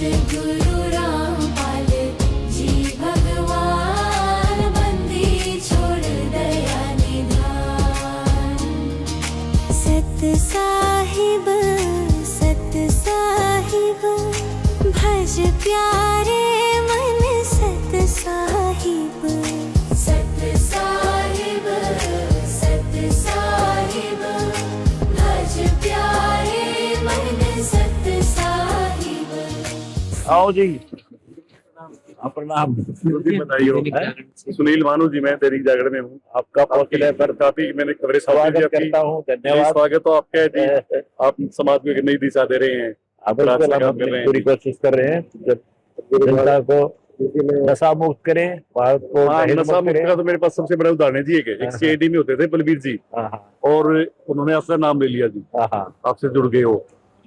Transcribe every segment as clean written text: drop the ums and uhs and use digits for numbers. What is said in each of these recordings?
सतगुरु रामपाल जी भगवान, बंदी छोड़ दया निधान। सत साहिब भज प्यारे मन, सत साहिब भज प्यारे मन, सत साहिब। आओ जी, प्रणाम जी बताइए। सुनील मानू जी, मैं दैनिक जागरण में हूँ। आपका पहुंचने पर काफी मैंने कवरेज स्वागत करता हूँ। धन्यवाद। स्वागत तो आपका है जी। आप समाज में एक नई दिशा दे रहे हैं। बिल्कुल, हम अपनी पूरी कोशिश कर रहे हैं जब जनता को नशा मुक्त करें, भारत को नशा मुक्त का तो मेरे पास सबसे बड़ा उदाहरण है जी। एक सीआईडी में होते थे बलबीर जी, और उन्होंने आपका नाम ले लिया जी, आपसे जुड़ गए हो,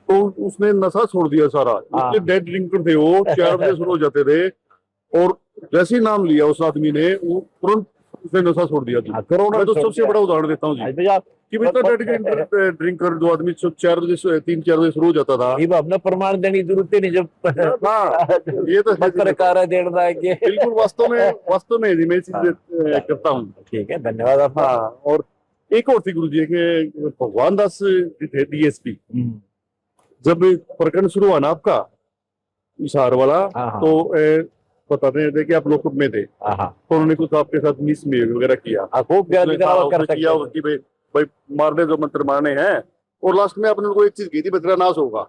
तो उसने नशा छोड़ दिया सारा। इतने डेड ड्रिंकर थे वो, 4 बजे शुरू हो जाते थे, और जैसे ही नाम लिया उस आदमी ने, वो तुरंत उसने नशा छोड़ दिया जी। मैं तो सबसे बड़ा उदाहरण देता हूँ जी कि ड्रिंकर जो आदमी 4 बजे 3-4 बजे शुरू हो जाता था, अपना प्रमाण देने की जरूरत नहीं। जब ये तो पत्रकार देना बिल्कुल वास्तव में जी मैं चीज करता हूँ। ठीक है, धन्यवाद आपका। और एक और थी गुरु जी के, भगवान दास थे डीएसपी, जब प्रकरण शुरू हुआ ना आपका इशार वाला, तो बताते थे कि आप लोकअप में थे, तो उन्होंने कुछ आपके साथ मिसबिहेव वगैरह किया, खूब किया कि भाई मारने जो मंत्र मारने हैं, और लास्ट में आपने उनको एक चीज की थी, तेरा नाश होगा।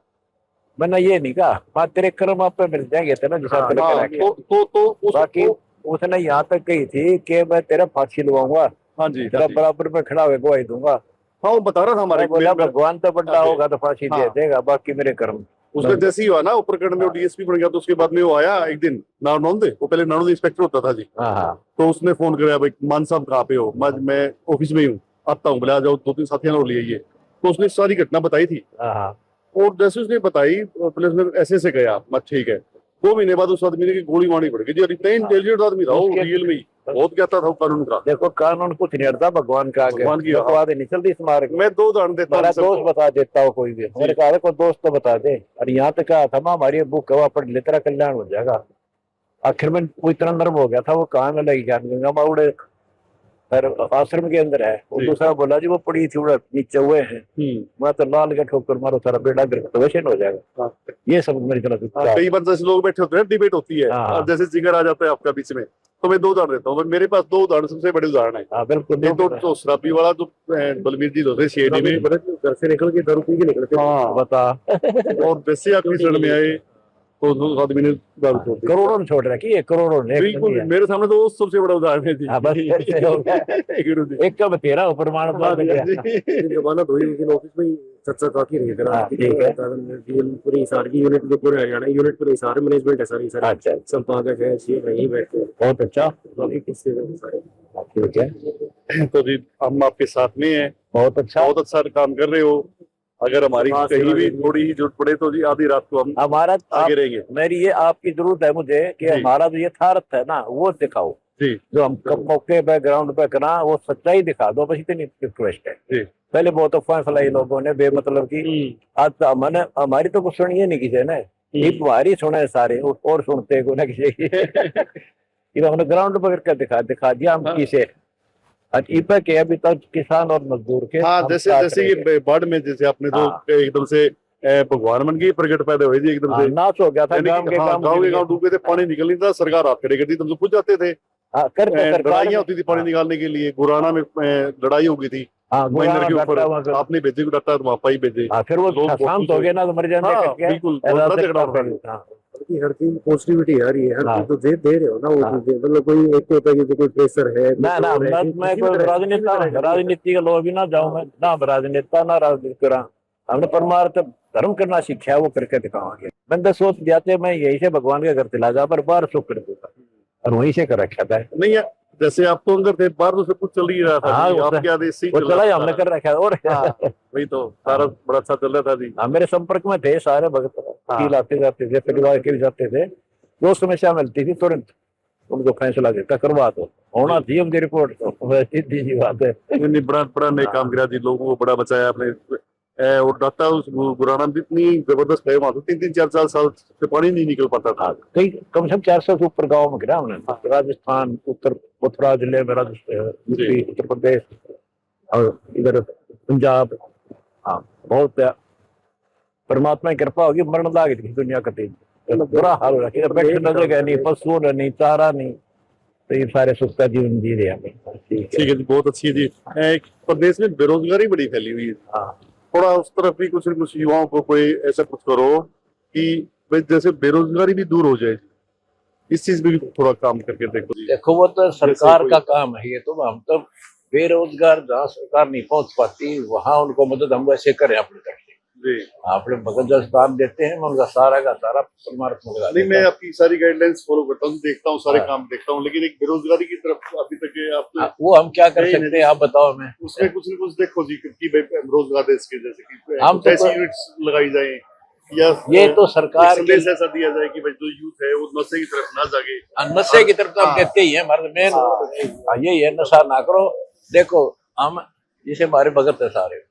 मैंने ये नहीं कहा, तेरे कर्म आप पे मिल जाएंगे थे ना, तो बाकी उसने यहाँ तक कही थी कि मैं तेरा फांसी लुआऊंगा। हाँ जी, तेरा बराबर में खड़ा हुए गवाही दूंगा। हाँ, वो बता रहा था हमारे, भगवान तो बड़ा होगा तो फांसी दे देगा, बाकी मेरे कर्म। उसका जैसे ही हुआ ना, वो प्रकरण में वो डीएसपी बन गया, तो उसके बाद में वो आया एक दिन नारनौंदे, वो पहले नारनौंदे इंस्पेक्टर होता था जी। तो उसने फोन कराया, भाई मान साहब कहाँ पे हो? मैं ऑफिस में ही हूँ, आता हूँ, बोले आ जाओ, 2-3 साथियों को लिए ये। तो उसने सारी घटना बताई थी, और जैसे उसने बताई, पुलिस ने ऐसे गया, मत ठीक है। 2 महीने बाद उस आदमी की गोली मारनी पड़ गई जी। इतना इंटेलिजेंट आदमी था वो, रियल में ही बहुत कहता था कानून का। देखो, कानून कुछ नहीं हटता, भगवान का भगवान की बात नहीं चलती इस मार्ग। मैं 2 उदाहरण देता हूँ, दोस्त बता देता हूँ कोई भी, मेरे कहा कोई दोस्त तो बता दे। और यहाँ तक कहा था, हमारी बुक कवा पढ़ ले, तेरा कल्याण हो जाएगा। आखिर में वो इतना नर्व हो गया था, वो कहाँ में लगी ज्ञान गंगा माउड़े आश्रम के अंदर है। वो दूसरा बोला जी वो पड़ी थी, नीचे हुए हैं, मैं तो लाल के ठोकर मारो, सारा बेड़ा ग्रस्त हो जाएगा। ये सब मेरी तरफ कई बार जैसे लोग बैठे होते हैं, डिबेट होती है, और जैसे जिगर आ जाता है आपका बीच में, तो मैं 2 उदाहरण देता हूँ। मेरे पास 2 उदाहरण सबसे बड़े उदाहरण है। बिल्कुल। तो शराबी वाला जो बलबीर जी होते सीआईडी में, घर से निकल के दारू पी के निकलते, बता, और वैसे आपकी शरण में आए तो उस आदमी ने दारू छोड़ दी। करोड़ों छोड़ रखी है, करोड़ों ने। बिल्कुल, मेरे सामने तो सबसे बड़ा उदाहरण है जी। एक का तेरा प्रमाण जमानत हुई, लेकिन ऑफिस में चर्चा काफी रही पूरी हिसार की यूनिट के पूरे हरियाणा यूनिट पूरे हिसार मैनेजमेंट है सारी। अच्छा, संपादक है, सीएम नहीं बैठते। बहुत अच्छा। तो जी हम आपके साथ में हैं। बहुत अच्छा काम कर रहे हो। अगर हमारी कहीं भी थोड़ी ही जरूरत पड़े तो जी आधी रात को हम हमारा आगे रहेंगे। मेरी ये आपकी जरूरत है मुझे कि हमारा जो यथार्थ है ना, वो दिखाओ जी। जो हम मौके पे ग्राउंड पे करना, वो सच्चाई दिखा दो, बस इतनी रिक्वेस्ट है जी। पहले बहुत अफवाह फैलाई लोगों ने बेमतलब की। आज तो मैंने हमारी तो कुछ सुनी नहीं किसी ने, तुम्हारी सुने सारे और सुनते को ना किसी की। हमने ग्राउंड पर करके दिखा दिया हम किसे के अभी तक किसान और मजदूर के। हाँ, जैसे ये बाढ़ में जैसे आपने तो एकदम से भगवान मन की प्रकट पैदा हुई थी, एकदम से नाश हो गया था। गांव के गांव डूबे थे, पानी निकल नहीं था, सरकार हाथ खड़े करती, तुम पूछ जाते थे। लड़ाइयाँ होती थी पानी निकालने के लिए, गुराना में लड़ाई हो गई थी माइनर के ऊपर, आपने भेजे को डरता तो पाई भेजे, फिर वो शांत हो गए ना, तो मर जाने। बिल्कुल, हर चीज पॉजिटिविटी आ रही है, हर चीज तो दे रहे हो ना वो चीजें, मतलब कोई एक होता है कि कोई प्रेशर है ना। मैं कोई राजनीति का लोग भी ना जाऊं, मैं ना राजनेता ना राजनीति करा। हमने परमार्थ धर्म करना सीखा, वो करके दिखावांगे। बंदे सोच जाते मैं यही से भगवान के घर चला जा, पर बाहर सुख कर देता और वहीं से कर रखा था। नहीं है, जैसे आप तो अंदर थे, बाहर तो सब कुछ चल ही रहा था। आपके आदेश से चला ही हमने कर रखा। और वही तो सारा बड़ा अच्छा चल रहा था जी। मेरे संपर्क में थे सारे भगत, आते जाते थे, परिवार के भी जाते थे। जो समस्या मिलती थी तुरंत उनको फैसला देता, करवा दो, होना सीएम की रिपोर्ट। तो सीधी सी बात है। बड़ा नेक काम किया जी, लोगों को बड़ा बचाया आपने। और डाटा उस गुराना में इतनी जबरदस्त है, वहां तो 3-4 साल से पानी नहीं निकल पाता था। कई कम से कम 400 से ऊपर गाँव में गिरा हमने। राजस्थान, मथुरा जिले में, यूपी, उत्तर प्रदेश और इधर पंजाब। हाँ, बहुत परमात्मा की कृपा होगी, मरण लाग गई दुनिया का तेज, बुरा हाल हो रहा है। बैठने जगह नहीं, पशु नहीं, चारा नहीं, तो ये सारे सुखता जीवन जी रहे हैं। ठीक है जी, बहुत अच्छी है जी। प्रदेश में बेरोजगारी बड़ी फैली हुई है, हाँ, थोड़ा उस तरफ भी कुछ न कुछ युवाओं को कोई ऐसा कुछ करो कि भाई जैसे बेरोजगारी भी दूर हो जाए, इस चीज में भी थोड़ा काम करके देखो जी। देखो वो तो सरकार का काम है, ये तो हम तो बेरोजगार जहाँ सरकार नहीं पहुंच पाती वहां उनको मदद हम वैसे करें अपनी तरफ से। जी, अपने मदद जो काम देते हैं मैं उनका सारा का सारा परमात्मा लगा नहीं, मैं आपकी सारी गाइडलाइंस फॉलो करता हूँ, देखता हूँ, सारे हाँ। काम देखता हूँ, लेकिन एक बेरोजगारी की तरफ अभी तक आप वो हम क्या कर नहीं, सकते हैं, आप बताओ हमें। उसमें कुछ न कुछ देखो जी कि भाई रोजगार देश के जैसे कि हम तो ऐसी यूनिट्स लगाई जाए, या ये तो एक सरकार के संदेश ऐसा दिया जाए कि भाई जो यूथ है वो नशे की तरफ ना जागे। नशे की तरफ तो हम हाँ। कहते ही है, हमारे मेन यही है, नशा ना करो। देखो हम जैसे हमारे भगत है सारे,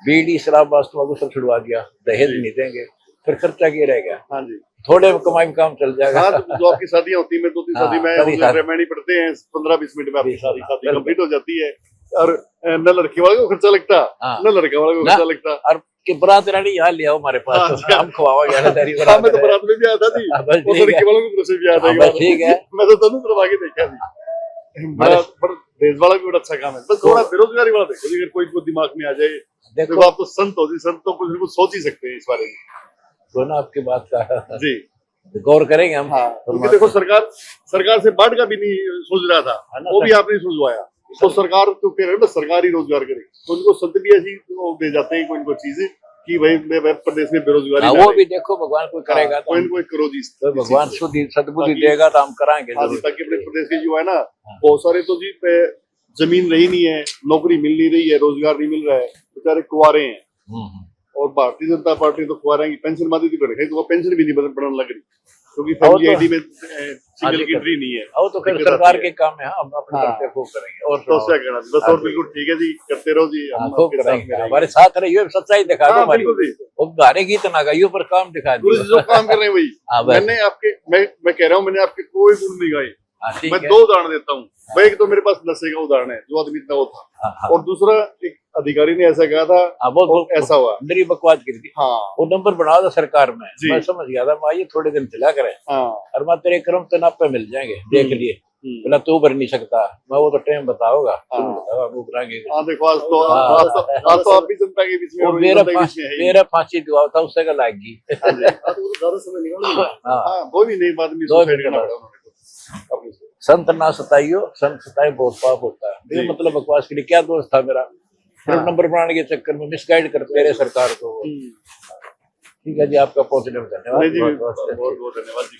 बीड़ी शराब वास्तव को सब छुड़वा दिया, दहेज नहीं देंगे, फिर खर्चा क्या रह गया, हाँ जी, थोड़े में कमाई में काम चल जाएगा। हाँ, तो जो आपकी शादियां होती है, 2-3 शादी में सारी शादी। रेमेडी पढ़ते हैं, 15-20 मिनट में आपकी सारी शादी बिल्कुल। कंप्लीट हो जाती है, और न लड़के वाले को खर्चा लगता, हाँ। न लड़के वाले को ना। खर्चा लगता। और कि बारात रानी यहाँ ले आओ हमारे पास, हाँ, तो हम खवाओगे तेरी हाँ, मैं तो बारात में भी आया था जी, हाँ, बस और ठीक लड़के है। वालों की तरफ से भी आया था हाँ, एक बस बार। ठीक है। मैं तो दोनों तरफ आगे देखा जी, बड़ा पर देश वाला भी बड़ा अच्छा काम है, बस थोड़ा बेरोजगारी वाला देखो जी, अगर कोई को दिमाग में आ जाए। देखो देखो आप तो संत हो जी, संत तो कुछ न कुछ सोच ही सकते हैं इस बारे में दोनों आपकी बात का जी। गौर करेंगे हम। हाँ, क्योंकि देखो सरकार से बाढ़ का भी नहीं सोच रहा था, है ना, वो भी आपने सुझवाया, तो सरकार तो कह रहे हैं ना सरकार ही रोजगार करे, तो उनको संत भी ऐसी वो दे जाते हैं कोई चीजें कि भाई मैं प्रदेश में बेरोजगारी हाँ, ना वो रहे। भी देखो भगवान कोई करेगा तो कोई हम- न कोई करो जी, तो भगवान इस चीज़ शुद्धि सद्बुद्धि ताकि- देगा तो हम कराएंगे हाँ जी, जरूर। ताकि अपने प्रदेश के युवा है ना, बहुत सारे तो जी जमीन रही नहीं है, नौकरी मिल नहीं रही है, रोजगार नहीं मिल रहा है, बेचारे कुंवारे हैं। और भारतीय जनता पार्टी तो कुंवारे की पेंशन मादी थी बढ़ गई, तो वो पेंशन भी नहीं बढ़ने लग रही, क्योंकि फैमिली तो- आईडी में सिंगल हाँ, की एंट्री नहीं है। और तो फिर दिक्कत सरकार आती के है। काम है, हम अपने हाँ। तरफ से खूब करेंगे। और तो सुनाओ। क्या कहना, बस हाँ और जी। बिल्कुल ठीक है जी, करते रहो जी, हाँ, हम खूब आपके साथ करेंगे, में रहेंगे। हमारे साथ रहिए, सच्चाई दिखा दो हाँ, हमारी, बिल्कुल जी। वो गारे गीत ना गाइयो पर काम दिखा गुरु जी दियो। जो काम कर रहे हैं वही हाँ, बस। मैंने आपके, मैं कह रहा हूँ, मैंने आपके कोई गुण नहीं गाए। हाँ, ठीक मैं है। 2 उदाहरण देता हूँ। भाई एक तो मेरे पास नशे का उदाहरण है, जो आदमी इतना वो था, हाँ, हाँ। और दूसरा एक अधिकारी ने ऐसा कहा था, हाँ, बहुत और ऐसा हुआ। मेरी बकवास की थी, हाँ वो नंबर बना था सरकार में, जी। मैं समझ गया था, मैं ये थोड़े दिन चला करे हाँ, और मैं तेरे क्रम तनाप पे मिल जाएंगे, देख लिए। बोला तू भर नहीं सकता, मैं वो तो टाइम बताओगा, तुम हाँ। बताओ, वो कराएंगे। हाँ, देखो आज तो हाँ। आज तो आप भी जनता के बीच में वो और मेरा जनता के बीच में है ही। मेरा फांसी दुआ था, उससे का लागी। हाँ जी, हाँ, तो वो ज्यादा समय निकाल लिया। हाँ। हाँ, वो भी नहीं, बाद में 2 सुसाइड मिनट करना बाद। पड़ा उन्होंने अपने से। संत ना सताइयो, संत सताए बहुत पाप होता है। ये जी। मतलब बकवास के लिए क्या दोस्त था मेरा, फिर हाँ। नंबर बनाने के चक्कर में मिसगाइड करते रहे सरकार को। ठीक है जी, आपका पॉजिटिव धन्यवाद। नहीं जी, बहुत- बहुत- बहुत बहुत धन्यवाद जी।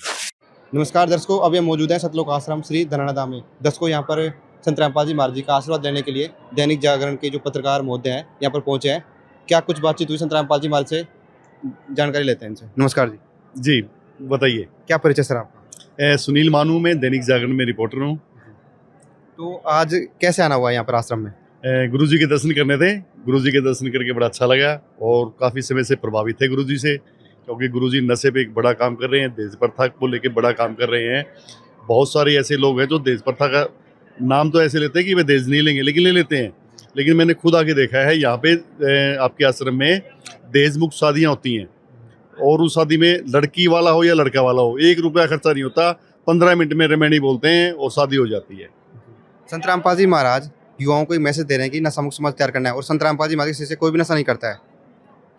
नमस्कार दर्शकों, अब हम मौजूद हैं सतलोक आश्रम श्री धनानादा में। दर्शकों, यहाँ पर संत रामपाल जी महाराज जी का आशीर्वाद लेने के लिए दैनिक जागरण के जो पत्रकार महोदय हैं यहाँ पर पहुँचे हैं। क्या कुछ बातचीत हुई संत रामपाल जी महाराज से, जानकारी लेते हैं इनसे। नमस्कार जी, जी बताइए। क्या परिचय सर आपका? सुनील मानू, मैं दैनिक जागरण में रिपोर्टर हूँ। तो आज कैसे आना हुआ यहाँ पर आश्रम में? गुरु जी के दर्शन करने थे, गुरु जी के दर्शन करके बड़ा अच्छा लगा, और काफ़ी समय से प्रभावित थे गुरु जी से, क्योंकि गुरु जी नशे पे एक बड़ा काम कर रहे हैं, देश प्रथा को लेके बड़ा काम कर रहे हैं। बहुत सारे ऐसे लोग हैं जो देश प्रथा का नाम तो ऐसे लेते हैं कि वे देश नहीं लेंगे, लेकिन ले लेते हैं। लेकिन मैंने खुद आके देखा है, यहाँ पे आपके आश्रम में देश मुक्त शादियाँ होती हैं, और उस शादी में लड़की वाला हो या लड़का वाला हो, 1 रुपया खर्चा नहीं होता, 15 मिनट में रेमेडी बोलते हैं और शादी हो जाती है। संत रामपाल जी महाराज युवाओं को एक मैसेज दे रहे हैं कि नशा मुक्त समाज तैयार करना है, और संत रामपाल जी महाराज से कोई भी नशा नहीं करता है।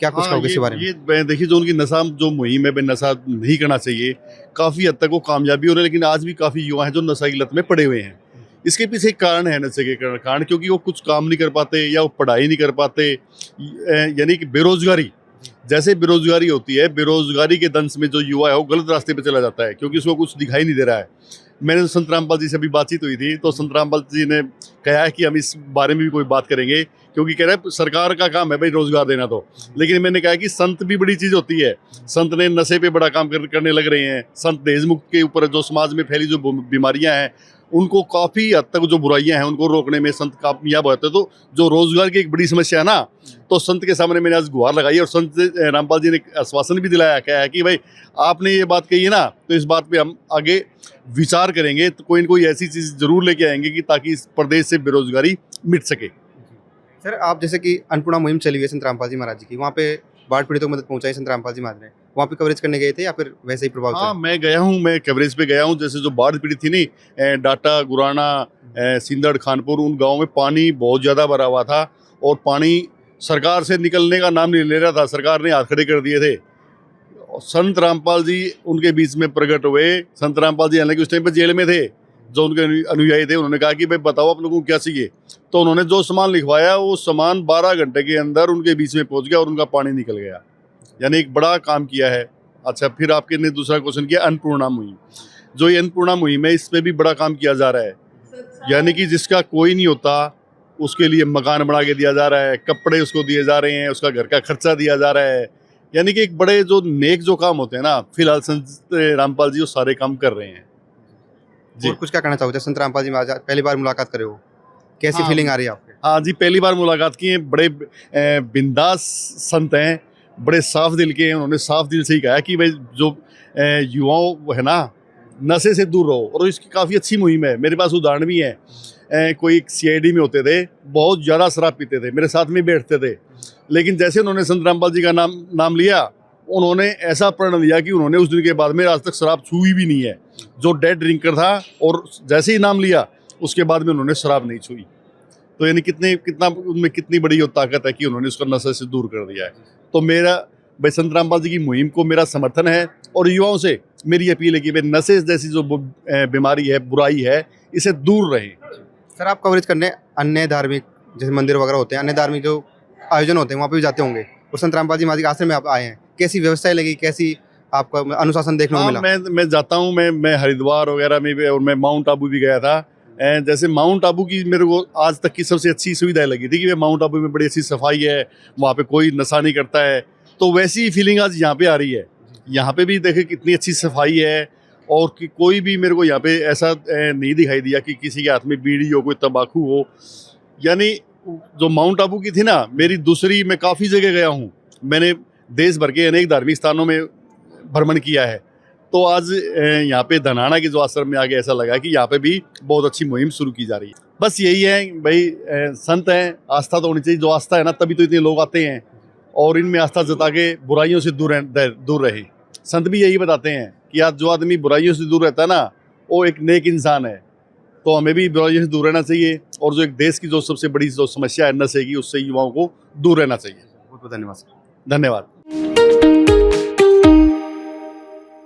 क्या कुछ कहोगे इसके बारे में? ये देखिए, जो उनकी नशा जो मुहिम है, नशा नहीं करना चाहिए, काफ़ी हद तक वो कामयाबी हो रहे हैं, लेकिन आज भी काफ़ी युवा हैं जो नशा की लत में पड़े हुए हैं। इसके पीछे एक कारण है, नशे के कारण, क्योंकि वो कुछ काम नहीं कर पाते या वो पढ़ाई नहीं कर पाते, यानी कि बेरोजगारी। जैसे बेरोजगारी होती है, बेरोजगारी के दंश में जो युवा है वो गलत रास्ते पे चला जाता है, क्योंकि उसको कुछ दिखाई नहीं दे रहा है। मैंने संत रामपाल जी से अभी बातचीत हुई थी, तो संत रामपाल जी ने कहा है कि हम इस बारे में भी कोई बात करेंगे, क्योंकि कह रहे हैं सरकार का काम है भाई रोजगार देना। तो लेकिन मैंने कहा कि संत भी बड़ी चीज़ होती है, संत ने नशे पे बड़ा काम करने लग रहे हैं। संत देश मुक्त के ऊपर जो समाज में फैली जो बीमारियां हैं उनको काफ़ी हद तक जो बुराइयां हैं उनको रोकने में संत कामयाब होते। तो जो रोजगार की एक बड़ी समस्या है ना, तो संत के सामने मैंने आज गुहार लगाई और संत रामपाल जी ने आश्वासन भी दिलाया क्या है कि भाई आपने ये बात कही है ना, तो इस बात पे हम आगे विचार करेंगे, तो कोई न कोई ऐसी चीज़ जरूर लेके आएंगे कि ताकि इस प्रदेश से बेरोजगारी मिट सके। सर आप जैसे कि अन्नपूर्णा मुहिम चली हुई है संत रामपाल जी महाराज जी की, वहाँ पे बाढ़ पीड़ितों को मदद पहुंचाई संत रामपाल जी महाराज ने, वहाँ पे कवरेज करने गए थे या फिर वैसे ही प्रभाव हाँ, मैं गया हूँ, मैं कवरेज पे गया हूँ। जैसे जो बाढ़ पीड़ित थी नहीं, डाटा, गुराना, सिंदड़, खानपुर, उन गाँव में पानी बहुत ज़्यादा भरा हुआ था और पानी सरकार से निकलने का नाम नहीं ले रहा था। सरकार ने हाथ खड़े कर दिए थे। संत रामपाल जी उनके बीच में प्रकट हुए। संत रामपाल जी हालांकि उस टाइम पर जेल में थे। जो उनके अनुयायी थे उन्होंने कहा कि भाई बताओ आप लोगों को क्या चाहिए, तो उन्होंने जो सामान लिखवाया वो सामान 12 घंटे के अंदर उनके बीच में पहुंच गया और उनका पानी निकल गया। यानी एक बड़ा काम किया है। अच्छा, फिर आपके ने दूसरा क्वेश्चन किया अन्नपूर्णा मुहिम। जो ये अन्नपूर्णा मुहिम है, इस पर भी बड़ा काम किया जा रहा है। यानी कि जिसका कोई नहीं होता उसके लिए मकान बना के दिया जा रहा है, कपड़े उसको दिए जा रहे हैं, उसका घर का खर्चा दिया जा रहा है। यानी कि एक बड़े जो नेक जो काम होते हैं ना, फिलहाल संत रामपाल जी वो सारे काम कर रहे हैं जी। और कुछ क्या कहना चाहोगे संत रामपाल जी महाराज, पहली बार मुलाकात करे हो, कैसी हाँ। फीलिंग आ रही है आपके? हाँ जी, पहली बार मुलाकात की है। बड़े बिंदास संत हैं, बड़े साफ दिल के हैं। उन्होंने साफ दिल से ही कहा कि भाई जो युवाओं है ना, नशे से दूर रहो। और इसकी काफ़ी अच्छी मुहिम है। मेरे पास उदाहरण भी है। कोई CID में होते थे, बहुत ज़्यादा शराब पीते थे, मेरे साथ में बैठते थे, लेकिन जैसे उन्होंने संत रामपाल जी का नाम लिया, उन्होंने ऐसा प्रण लिया कि उन्होंने उस दिन के बाद में आज तक शराब छुई भी नहीं है। जो डेड ड्रिंकर था, और जैसे ही नाम लिया उसके बाद में उन्होंने शराब नहीं छुई। तो यानी कितना उनमें कितनी बड़ी वो ताकत है कि उन्होंने उसको नशे से दूर कर दिया है। तो मेरा भाई संत रामपाल जी की मुहिम को मेरा समर्थन है और युवाओं से मेरी अपील है कि भाई नशे जैसी जो बीमारी है, बुराई है, इसे दूर रहें। सर आप कवरेज करने अन्य धार्मिक जैसे मंदिर वगैरह होते हैं, अन्य धार्मिक जो आयोजन होते हैं वहाँ पे भी जाते होंगे, और संत रामपाल जी महाराज के आश्रम में आप आए हैं, कैसी व्यवस्थाएं लगी, कैसी आपका अनुशासन देखने को हाँ, मिला? मैं जाता हूँ। मैं हरिद्वार वगैरह में भी, और मैं माउंट आबू भी गया था। जैसे माउंट आबू की मेरे को आज तक की सबसे अच्छी सुविधा लगी थी कि माउंट आबू में बड़ी अच्छी सफाई है, वहाँ पे कोई नशा नहीं करता है। तो वैसी फीलिंग आज यहाँ पे आ रही है। यहाँ पे भी देखे कितनी अच्छी सफाई है, और कि कोई भी मेरे को यहाँ पे ऐसा नहीं दिखाई दिया कि किसी के हाथ में बीड़ी हो, कोई तंबाकू हो। यानी जो माउंट आबू की थी ना, मेरी दूसरी, मैं काफ़ी जगह गया हूँ, मैंने देश भर के अनेक धार्मिक स्थानों में भ्रमण किया है। तो आज यहाँ पे धनाना के जो आश्रम में आगे ऐसा लगा कि यहाँ पे भी बहुत अच्छी मुहिम शुरू की जा रही है। बस यही है भाई, संत हैं, आस्था तो होनी चाहिए। जो आस्था है ना, तभी तो इतने लोग आते हैं, और इनमें आस्था जता के बुराइयों से दूर रहे। संत भी यही बताते हैं कि आज जो आदमी बुराइयों से दूर रहता है ना, वो एक नेक इंसान है। तो हमें भी बुराइयों से दूर रहना चाहिए, और जो एक देश की जो सबसे बड़ी जो समस्या है नशे की, उससे युवाओं को दूर रहना चाहिए। बहुत बहुत धन्यवाद सर। धन्यवाद।